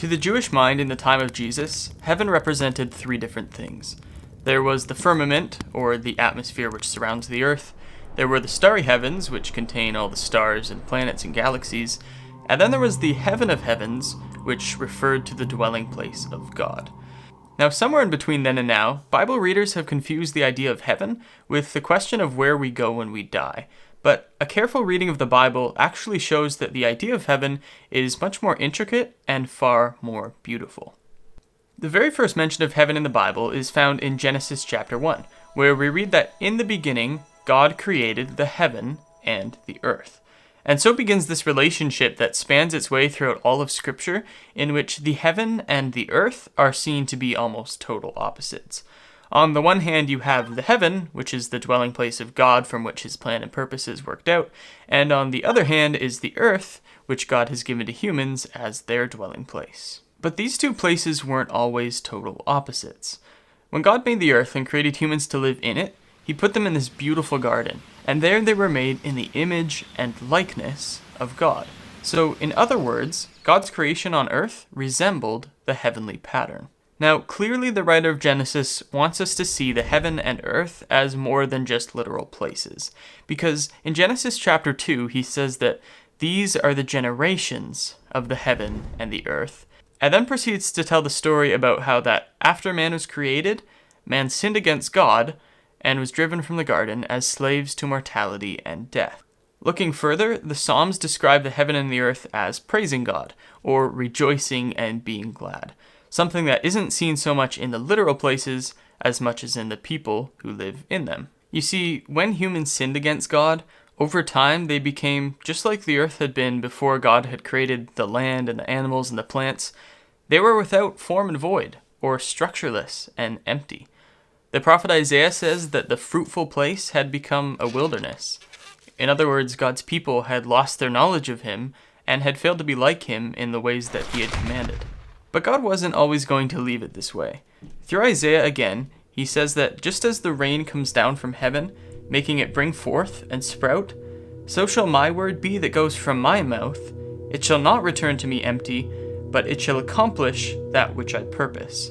To the Jewish mind in the time of Jesus, heaven represented three different things. There was the firmament, or the atmosphere which surrounds the earth. There were the starry heavens, which contain all the stars and planets and galaxies. And then there was the heaven of heavens, which referred to the dwelling place of God. Now, somewhere in between then and now, Bible readers have confused the idea of heaven with the question of where we go when we die. But a careful reading of the Bible actually shows that the idea of heaven is much more intricate and far more beautiful. The very first mention of heaven in the Bible is found in Genesis chapter 1, where we read that in the beginning, God created the heaven and the earth. And so begins this relationship that spans its way throughout all of Scripture, in which the heaven and the earth are seen to be almost total opposites. On the one hand, you have the heaven, which is the dwelling place of God from which his plan and purpose is worked out, and on the other hand is the earth, which God has given to humans as their dwelling place. But these two places weren't always total opposites. When God made the earth and created humans to live in it, he put them in this beautiful garden, and there they were made in the image and likeness of God. So, in other words, God's creation on earth resembled the heavenly pattern. Now, clearly the writer of Genesis wants us to see the heaven and earth as more than just literal places, because in Genesis chapter 2, he says that these are the generations of the heaven and the earth, and then proceeds to tell the story about how that after man was created, man sinned against God and was driven from the garden as slaves to mortality and death. Looking further, the Psalms describe the heaven and the earth as praising God, or rejoicing and being glad, something that isn't seen so much in the literal places as much as in the people who live in them. You see, when humans sinned against God, over time they became just like the earth had been before God had created the land and the animals and the plants. They were without form and void, or structureless and empty. The prophet Isaiah says that the fruitful place had become a wilderness. In other words, God's people had lost their knowledge of him and had failed to be like him in the ways that he had commanded. But God wasn't always going to leave it this way. Through Isaiah again, he says that just as the rain comes down from heaven, making it bring forth and sprout, so shall my word be that goes from my mouth. It shall not return to me empty, but it shall accomplish that which I purpose.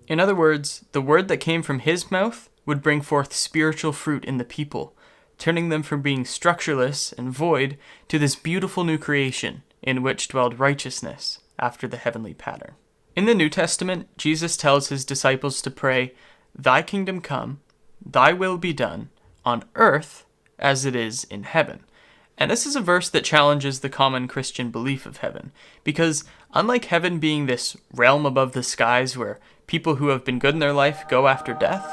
In other words, the word that came from his mouth would bring forth spiritual fruit in the people, turning them from being structureless and void to this beautiful new creation in which dwelled righteousness after the heavenly pattern. In the New Testament, Jesus tells his disciples to pray, "Thy kingdom come, thy will be done, on earth as it is in heaven." And this is a verse that challenges the common Christian belief of heaven, because unlike heaven being this realm above the skies where people who have been good in their life go after death,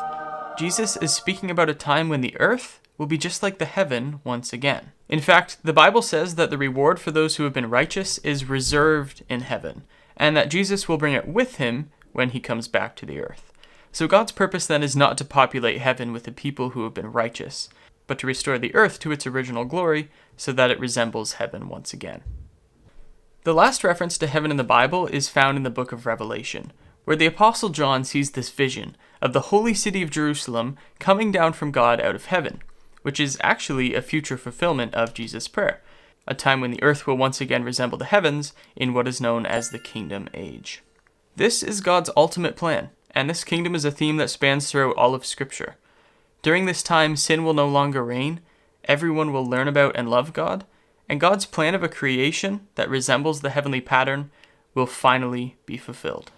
Jesus is speaking about a time when the earth will be just like the heaven once again. In fact, the Bible says that the reward for those who have been righteous is reserved in heaven, and that Jesus will bring it with him when he comes back to the earth. So God's purpose then is not to populate heaven with the people who have been righteous, but to restore the earth to its original glory so that it resembles heaven once again. The last reference to heaven in the Bible is found in the book of Revelation, where the Apostle John sees this vision of the holy city of Jerusalem coming down from God out of heaven, which is actually a future fulfillment of Jesus' prayer, a time when the earth will once again resemble the heavens in what is known as the kingdom age. This is God's ultimate plan, and this kingdom is a theme that spans throughout all of Scripture. During this time, sin will no longer reign, everyone will learn about and love God, and God's plan of a creation that resembles the heavenly pattern will finally be fulfilled.